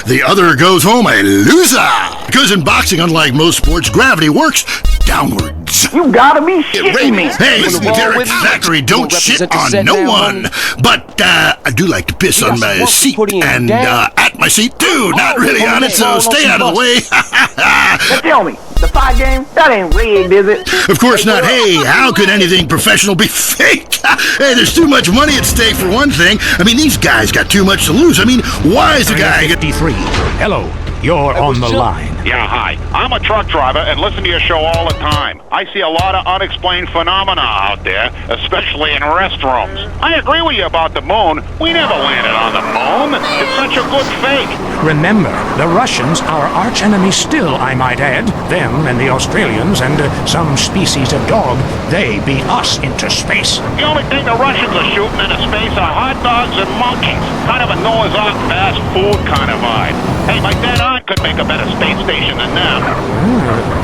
the other goes home a loser. Because in boxing, unlike most sports, gravity works downwards. You gotta be shitting me. Hey, Derek Thackeray, don't shit on no one. But I do like to piss on my seat and at my seat too. Not really on it, so stay out of the way. Now tell me, the fight game, that ain't rigged, is it? Of course not. Hey, how could anything professional be fake? Hey, there's too much money at stake for one thing. I mean, these guys got too much to lose. I mean, why is the guy... 53. Hello. You're on the line. Yeah, hi. I'm a truck driver and listen to your show all the time. I see a lot of unexplained phenomena out there, especially in restrooms. I agree with you about the moon. We never landed on the moon. It's such a good fake. Remember, the Russians, our archenemy still, I might add. Them and the Australians and some species of dog, they beat us into space. The only thing the Russians are shooting into space are hot dogs and monkeys. Kind of a Noah's Ark fast food kind of vibe. Hey, my dead aunt could make a better space station than them.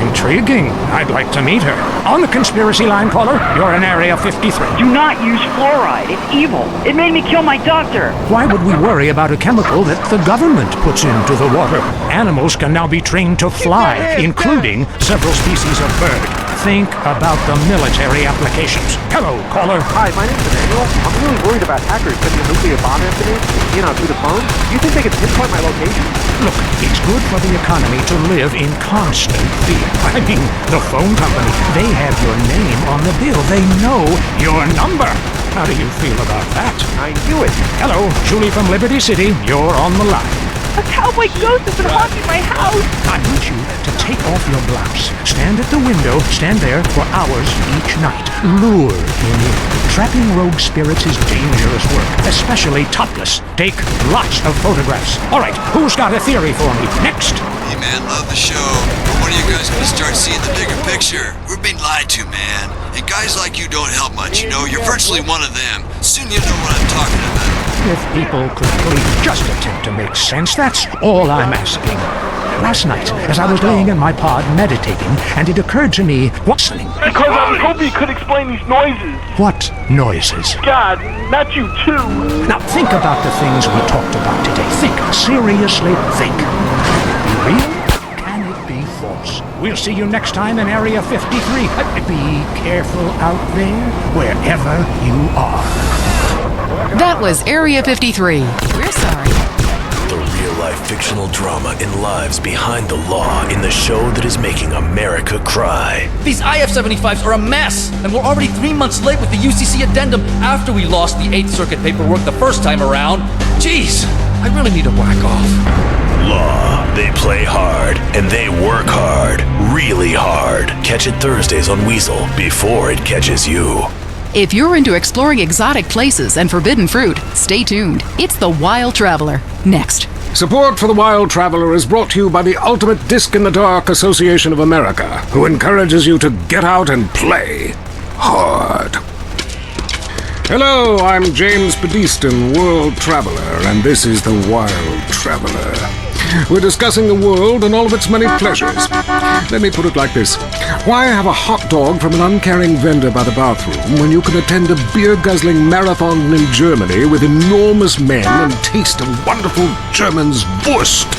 Intriguing. I'd like to meet her. On the conspiracy line, caller, you're in Area 53. Do not use fluoride. It's evil. It made me kill my doctor. Why would we worry about a chemical that the government puts into the water? Animals can now be trained to fly, including several species of bird. Think about the military applications. Hello, caller. Hi, my name's Emmanuel. I'm really worried about hackers sending a nuclear bomb after me, through the phone. Do you think they could pinpoint my location? Look, it's good for the economy to live in constant fear. I mean, the phone company, they have your name on the bill. They know your number. How do you feel about that? I knew it. Hello, Julie from Liberty City. You're on the line. A cowboy ghost has been haunting my house. I need you to take off your blouse. Stand at the window, stand there for hours each night. Lure him in. Trapping rogue spirits is dangerous work, especially topless. Take lots of photographs. All right, who's got a theory for me? Next. Hey man, love the show. But when are you guys gonna start seeing the bigger picture? We're being lied to, man. And guys like you don't help much, you're virtually one of them. Soon you know what I'm talking about. If people could please just attempt to make sense, that's all I'm asking. Last night, as I was laying in my pod meditating, and it occurred to me, what's listening? Because I was hoping you could explain these noises. What noises? God, not you too. Now think about the things we talked about today. Think, seriously think. Can it be real? Can it be false? We'll see you next time in Area 53. Be careful out there, wherever you are. That was Area 53. We're sorry. The real-life fictional drama in lives behind the law in the show that is making America cry. These IF-75s are a mess, and we're already 3 months late with the UCC addendum after we lost the 8th Circuit paperwork the first time around. Jeez, I really need to whack off. Law. They play hard, and they work hard. Really hard. Catch it Thursdays on Weasel before it catches you. If you're into exploring exotic places and forbidden fruit, stay tuned. It's The Wild Traveler. Next. Support for The Wild Traveler is brought to you by the Ultimate Disc in the Dark Association of America, who encourages you to get out and play hard. Hello, I'm James Pedestin, World Traveler, and this is The Wild Traveler. We're discussing the world and all of its many pleasures. Let me put it like this. Why have a hot dog from an uncaring vendor by the bathroom when you can attend a beer-guzzling marathon in Germany with enormous men and taste a wonderful German's Wurst?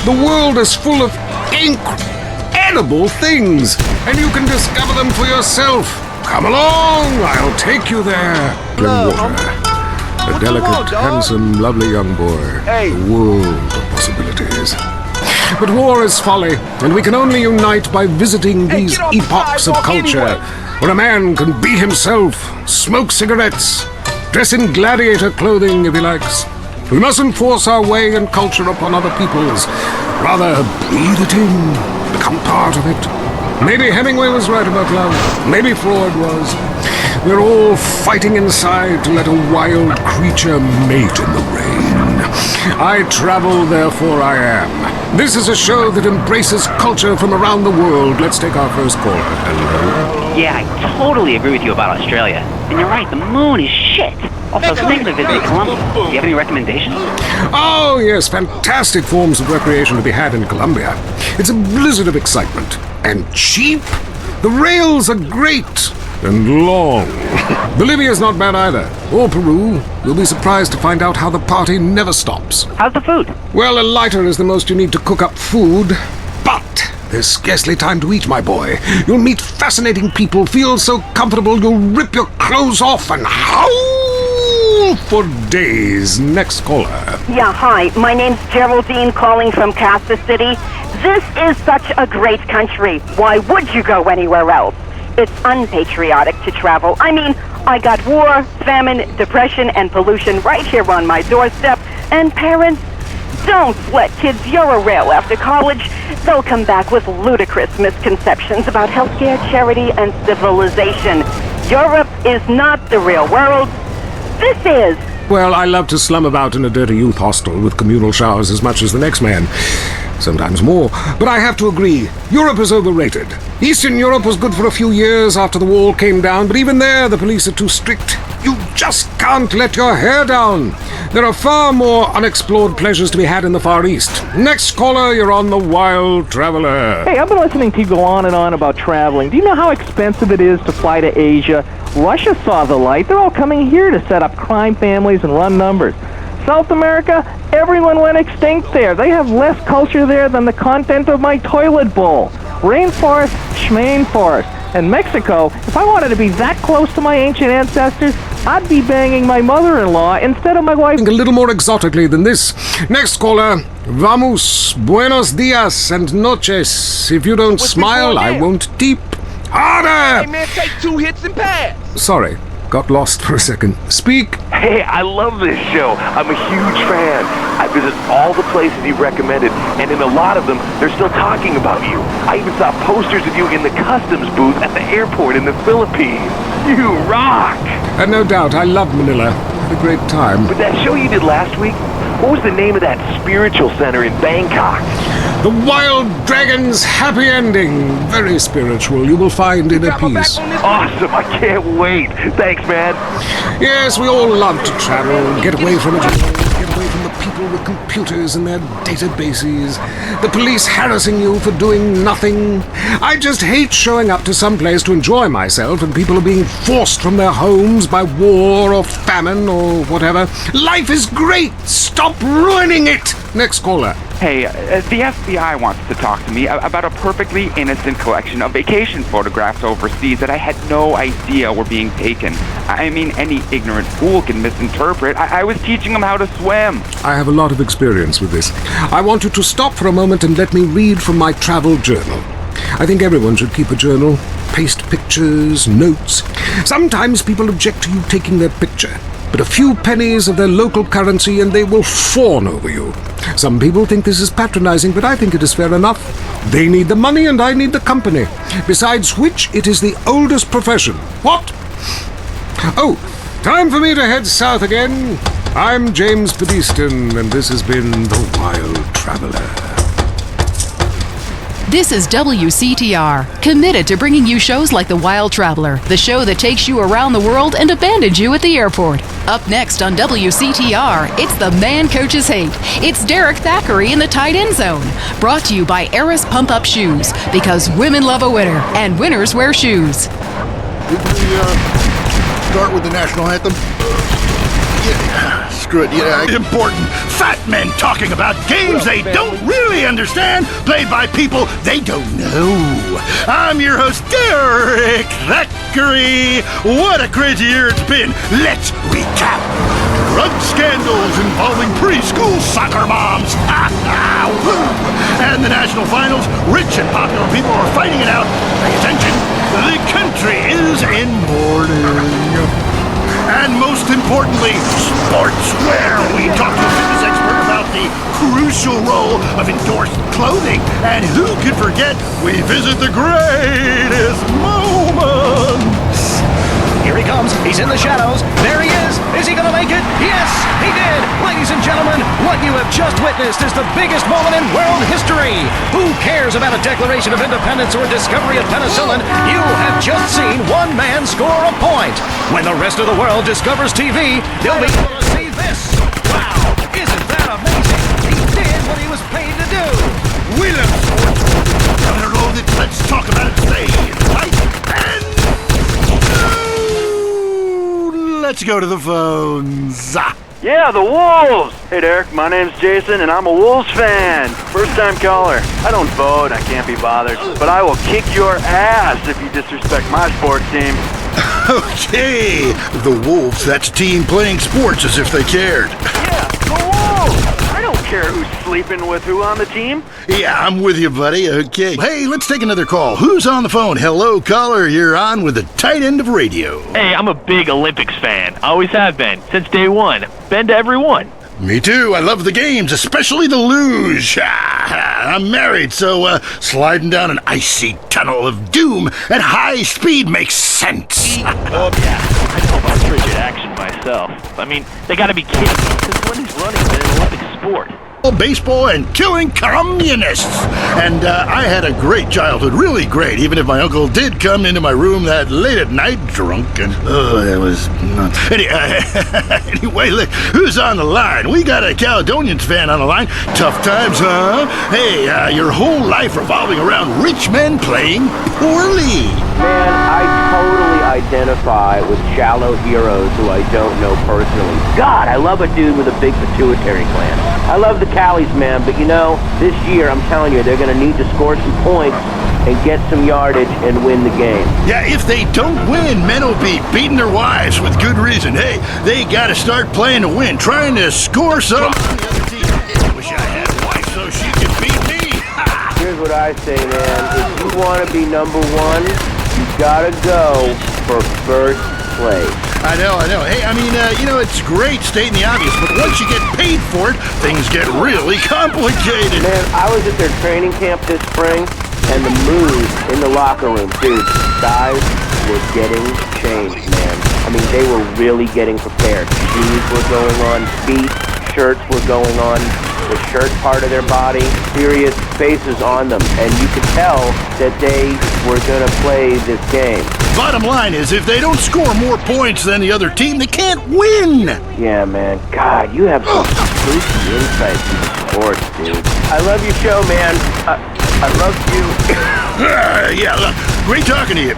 The world is full of incredible things, and you can discover them for yourself. Come along, I'll take you there. In water. A delicate, handsome, lovely young boy. Hey. A world of possibilities. But war is folly, and we can only unite by visiting these epochs of culture, where a man can be himself, smoke cigarettes, dress in gladiator clothing if he likes. We mustn't force our way and culture upon other people's. Rather, breathe it in, become part of it. Maybe Hemingway was right about love. Maybe Freud was. We're all fighting inside to let a wild creature mate in the rain. I travel, therefore I am. This is a show that embraces culture from around the world. Let's take our first caller. Hello? Yeah, I totally agree with you about Australia. And you're right, the moon is shit. Also, I was thinking of visiting Colombia. Do you have any recommendations? Oh, yes, fantastic forms of recreation to be had in Colombia. It's a blizzard of excitement. And cheap. The rails are great. and long. Bolivia's not bad either. Or Peru. You'll be surprised to find out how the party never stops. How's the food? Well, a lighter is the most you need to cook up food. But there's scarcely time to eat, my boy. You'll meet fascinating people, feel so comfortable you'll rip your clothes off and howl for days. Next caller. Yeah, hi. My name's Geraldine, calling from Kansas City. This is such a great country. Why would you go anywhere else? It's unpatriotic to travel. I mean, I got war, famine, depression, and pollution right here on my doorstep. And parents, don't let kids Eurorail after college. They'll come back with ludicrous misconceptions about healthcare, charity, and civilization. Europe is not the real world. This is. Well, I love to slum about in a dirty youth hostel with communal showers as much as the next man. Sometimes more. But I have to agree, Europe is overrated. Eastern Europe was good for a few years after the wall came down, but even there the police are too strict. You just can't let your hair down. There are far more unexplored pleasures to be had in the Far East. Next caller, you're on the Wild Traveler. Hey, I've been listening to you go on and on about traveling. Do you know how expensive it is to fly to Asia? Russia saw the light. They're all coming here to set up crime families and run numbers. South America, everyone went extinct there. They have less culture there than the content of my toilet bowl. Rainforest, schmain forest. And Mexico, if I wanted to be that close to my ancient ancestors, I'd be banging my mother-in-law instead of my wife. A little more exotically than this. Next caller, vamos, buenos dias and noches. If you don't smile, I won't tip. Harder! Hey man, take 2 hits and pass. Sorry, got lost for a second. Speak. Hey, I love this show. I'm a huge fan. I visit all the places you recommended, and in a lot of them, they're still talking about you. I even saw posters of you in the customs booth at the airport in the Philippines. You rock! And no doubt, I love Manila. Had a great time. But that show you did last week, what was the name of that spiritual center in Bangkok? The Wild Dragon's Happy Ending. Very spiritual. You will find inner peace. Awesome. I can't wait. Thanks, man. Yes, we all love to travel. Get away from it all. Get away from the people with computers and their databases. The police harassing you for doing nothing. I just hate showing up to some place to enjoy myself and people are being forced from their homes by war or famine or whatever. Life is great. Stop ruining it. Next caller. Hey, the FBI wants to talk to me about a perfectly innocent collection of vacation photographs overseas that I had no idea were being taken. I mean, any ignorant fool can misinterpret. I was teaching them how to swim. I have a lot of experience with this. I want you to stop for a moment and let me read from my travel journal. I think everyone should keep a journal. Paste pictures, notes. Sometimes people object to you taking their picture. But a few pennies of their local currency and they will fawn over you. Some people think this is patronizing, but I think it is fair enough. They need the money and I need the company. Besides which, it is the oldest profession. What? Oh, time for me to head south again. I'm James Pedestin, and this has been The Wild Traveler. This is WCTR, committed to bringing you shows like The Wild Traveler, the show that takes you around the world and abandons you at the airport. Up next on WCTR, it's The Man Coaches Hate. It's Derek Thackeray in the tight end zone. Brought to you by Eris Pump Up Shoes, because women love a winner, and winners wear shoes. Did we start with the national anthem? Yeah, screw it. Yeah, important. Fat men talking about games they don't really understand, played by people they don't know. I'm your host, Derek Thackeray. What a crazy year it's been. Let's recap. Drug scandals involving preschool soccer moms. Woo! And the national finals, rich and popular people are fighting it out. Pay attention. The country is in mourning. And most importantly, sportswear. We talk to a fitness expert about the crucial role of endorsed clothing. And who could forget, we visit the greatest moments. Here he comes. He's in the shadows. There he is. Is he going to make it? Yes, he did. Ladies and gentlemen, what you have just witnessed is the biggest moment in world history. Who cares about a Declaration of Independence or discovery of penicillin? You have just seen one man score a point. When the rest of the world discovers TV, they'll be able to see this. Wow, isn't that amazing? He did what he was paid to do. We love sports. Let's talk about it today. Right? And go to the phones. Yeah, the Wolves! Hey, Derek, my name's Jason, and I'm a Wolves fan. First-time caller. I don't vote, I can't be bothered. But I will kick your ass if you disrespect my sports team. Okay, the Wolves, that's a team playing sports as if they cared. Yeah, the Wolves! I don't care who's sleeping with who on the team. Yeah, I'm with you, buddy. Okay. Hey, let's take another call. Who's on the phone? Hello, caller. You're on with the tight end of radio. Hey, I'm a big Olympics fan. Always have been, since day one. Been to every one. Me too. I love the games, especially the luge. I'm married, so sliding down an icy tunnel of doom at high speed makes sense. Oh, yeah. I know about frigid action myself. I mean, they gotta be kidding me. Since when is running been an Olympic sport? Baseball and killing communists. And I had a great childhood, really great, even if my uncle did come into my room that late at night drunk and that was nuts. Anyway, look, who's on the line? We got a Caledonians fan on the line. Tough times, huh? Hey, your whole life revolving around rich men playing poorly. Man, I totally identify with shallow heroes who I don't know personally. God, I love a dude with a big pituitary gland. I love the Callies, man, but you know, this year, I'm telling you, they're going to need to score some points and get some yardage and win the game. Yeah, if they don't win, men will be beating their wives with good reason. Hey, they got to start playing to win, trying to score some on the other team. I wish I had a wife so she could beat me. Here's what I say, man. If you want to be number one, you got to go for first place. I know. Hey, I mean, it's great stating the obvious, but once you get paid for it, things get really complicated. Man, I was at their training camp this spring, and the mood in the locker room, dude, guys were getting changed, man. I mean, they were really getting prepared. Shoes were going on, feet, shirts were going on, the shirt part of their body, serious faces on them, and you could tell that they were going to play this game. Bottom line is, if they don't score more points than the other team, they can't win. Yeah, man. God, you have some spooky insights into sports, dude. I love your show, man. I love you. Yeah, look, great talking to you.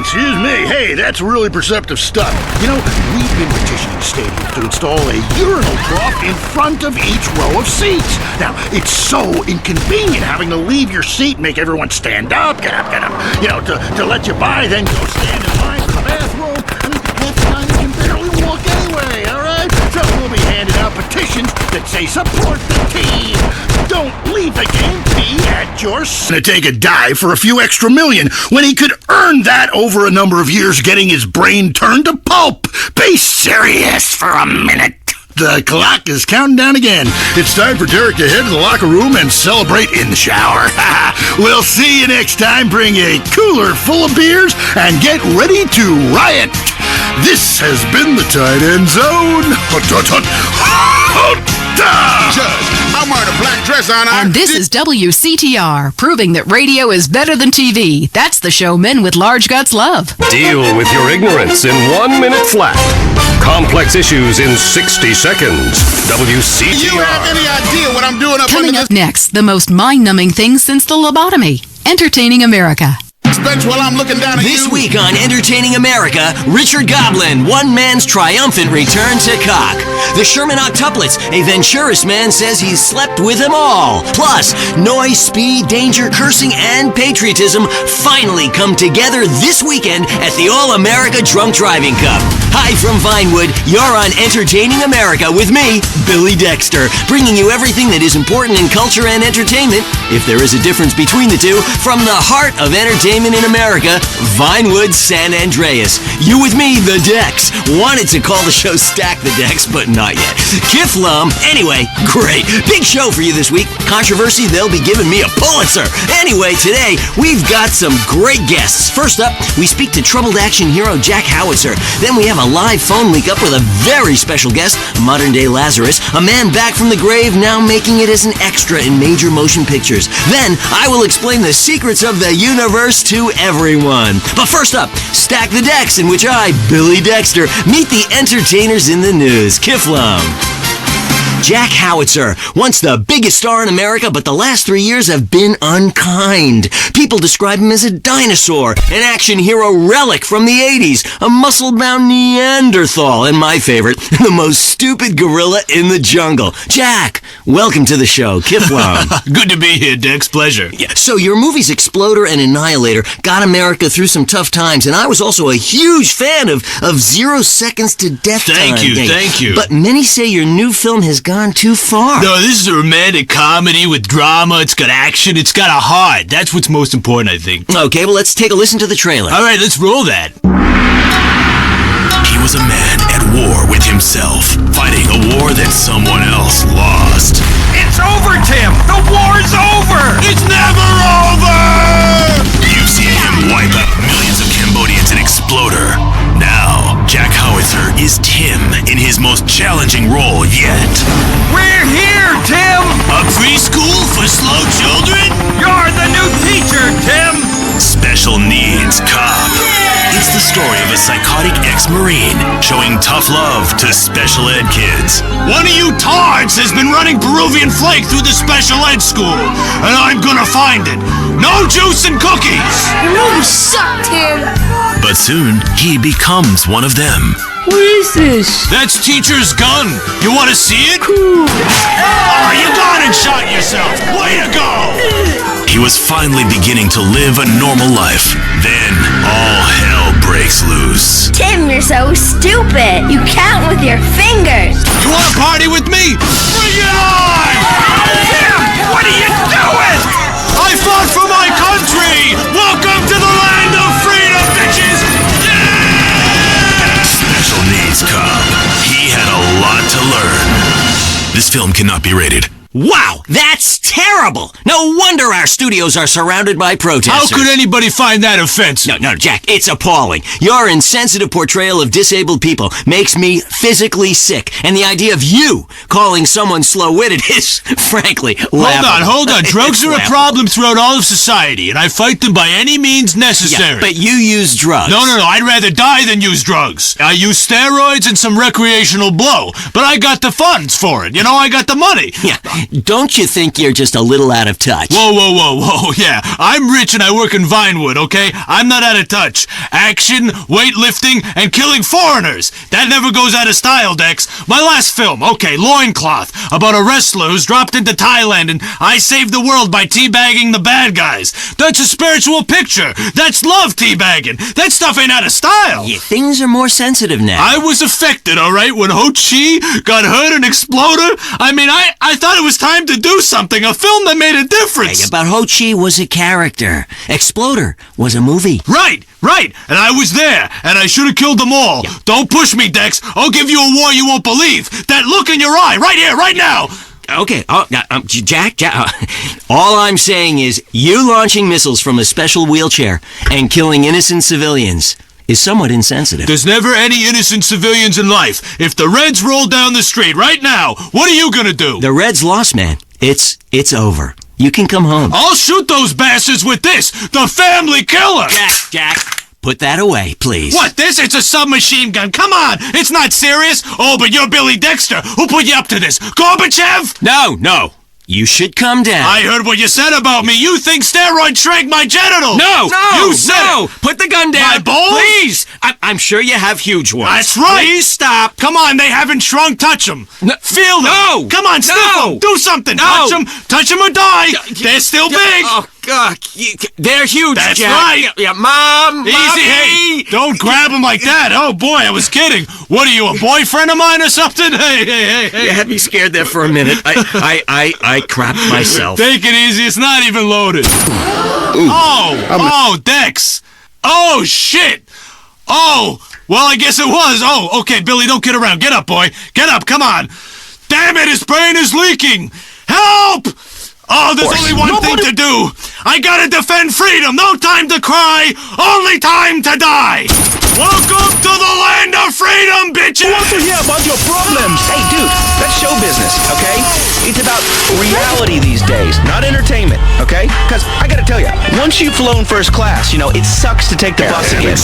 Excuse me. Hey, that's really perceptive stuff. You know, we've been petitioning stadiums to install a urinal trough in front of each row of seats. Now, it's so inconvenient having to leave your seat and make everyone stand up, to let you by, then go stand in line for the bathroom. I mean, half the time you can barely walk anyway, all right? So we'll be handing out petitions that say support the team. Don't leave the game, be at your... Gonna take a dive for a few extra million when he could earn that over a number of years getting his brain turned to pulp. Be serious for a minute. The clock is counting down again. It's time for Derek to head to the locker room and celebrate in the shower. We'll see you next time. Bring a cooler full of beers and get ready to riot. This has been the Tight End Zone. Judge, I'm wearing a black dress on. And this is WCTR, proving that radio is better than TV. That's the show men with large guts love. Deal with your ignorance in 1 minute flat. Complex issues in 60 seconds. WCTR. Do you have any idea what I'm doing Coming up next, the most mind-numbing thing since the lobotomy. Entertaining America. While I'm looking down at this week on Entertaining America, Richard Goblin, one man's triumphant return to cock. The Sherman Octuplets, a Venturis man says he's slept with them all. Plus, noise, speed, danger, cursing, and patriotism finally come together this weekend at the All-America Drunk Driving Cup. Hi from Vinewood, you're on Entertaining America with me, Billy Dexter, bringing you everything that is important in culture and entertainment, if there is a difference between the two, from the heart of entertainment in America, Vinewood, San Andreas. You with me, the Dex. Wanted to call the show Stack the Dex, but not yet. Kiflum. Anyway, great. Big show for you this week. Controversy, they'll be giving me a Pulitzer. Anyway, today, we've got some great guests. First up, we speak to troubled action hero Jack Howitzer. Then we have a live phone link up with a very special guest, modern-day Lazarus, a man back from the grave, now making it as an extra in major motion pictures. Then, I will explain the secrets of the universe to everyone. But first up, Stack the Dex, in which I, Billy Dexter, meet the entertainers in the news. Kiflum. Jack Howitzer, once the biggest star in America, but the last 3 years have been unkind. People describe him as a dinosaur, an action hero relic from the 80s, a muscle-bound Neanderthal, and my favorite, the most stupid gorilla in the jungle. Jack, welcome to the show. Kiflam. Good to be here, Dex. Pleasure. Yeah, so your movies Exploder and Annihilator got America through some tough times, and I was also a huge fan of 0 Seconds to Death Thank Time. you. But many say your new film has gone too far. No, this is a romantic comedy with drama. It's got action. It's got a heart. That's what's most important, I think. Okay, well, let's take a listen to the trailer. All right, let's roll that. He was a man at war with himself, fighting a war that someone else lost. It's over, Tim! The war's over! It's never over! You've seen him wipe out millions of Cambodians in Exploder. Now, Jack Howitzer is Tim in his most challenging role yet. We're here, Tim! A preschool for slow children? You're the new teacher, Tim! Special Needs Cop. It's the story of a psychotic ex-Marine showing tough love to special ed kids. One of you tards has been running Peruvian flake through the special ed school, and I'm gonna find it. No juice and cookies! You suck, Tim! But soon, he becomes one of them. What is this? That's teacher's gun. You want to see it? Cool. Oh, you gone and shot yourself. Way to go! He was finally beginning to live a normal life. Then, all hell breaks loose. Tim, you're so stupid. You count with your fingers. You want to party with me? Bring it on! Tim, what are you doing? I fought for my country! Welcome to the land of freedom, bitches! Special Needs Cop. He had a lot to learn. This film cannot be rated. Wow, that's terrible! No wonder our studios are surrounded by protesters. How could anybody find that offensive? No, Jack, it's appalling. Your insensitive portrayal of disabled people makes me physically sick, and the idea of you calling someone slow-witted is, frankly, laughable. Hold on. Drugs are a problem throughout all of society, and I fight them by any means necessary. Yeah, but you use drugs. No, I'd rather die than use drugs. I use steroids and some recreational blow, but I got the funds for it. I got the money. Yeah. Don't you think you're just a little out of touch? Whoa, yeah. I'm rich and I work in Vinewood, okay? I'm not out of touch. Action, weightlifting, and killing foreigners. That never goes out of style, Dex. My last film, okay, Loincloth, about a wrestler who's dropped into Thailand and I saved the world by teabagging the bad guys. That's a spiritual picture. That's love teabagging. That stuff ain't out of style. Yeah, things are more sensitive now. I was affected, all right, when Ho Chi got hurt in Exploder. I mean, I thought it was time to do something, a film that made a difference. Hey, but Ho Chi was a character. Exploder was a movie. Right, and I was there, and I should have killed them all. Yeah. Don't push me, Dex. I'll give you a war you won't believe. That look in your eye, right here, right now. Okay, Jack, all I'm saying is you launching missiles from a special wheelchair and killing innocent civilians is somewhat insensitive. There's never any innocent civilians in life. If the Reds roll down the street right now, what are you gonna do? The Reds lost, man. It's over. You can come home. I'll shoot those bastards with this, the family killer! Jack, put that away, please. What, this? It's a submachine gun. Come on, it's not serious. Oh, but you're Billy Dexter. Who put you up to this? Gorbachev? No. You should come down. I heard what you said about me. You think steroids shrank my genitals. No! You said it. Put the gun down. My balls? Please! I'm sure you have huge ones. That's right. Please stop. Come on, they haven't shrunk. Touch them. No. Feel them. No! Come on, sniff them. Do something. No. Touch them or die. They're still big. Oh, God. They're huge, That's Jack. right. Yeah, Mom. Easy, Mommy. hey. Don't grab them like that. Oh, boy, I was kidding. What are you, a boyfriend of mine or something? Hey. You had me scared there for a minute. I crapped myself. Take it easy. It's not even loaded. Oh, Dex. Oh, shit. Oh, well, I guess it was. Oh, okay, Billy, don't kid around. Get up, boy. Get up, come on. Damn it, his brain is leaking. Help! Oh, there's only one thing to do. I gotta defend freedom. No time to cry. Only time to die. Welcome to the land of freedom, bitches! Who wants to hear about your problems? Hey, dude, that's show business, okay? It's about reality these days, not entertainment, okay? Because I gotta tell you, once you've flown first class, it sucks to take the bus again.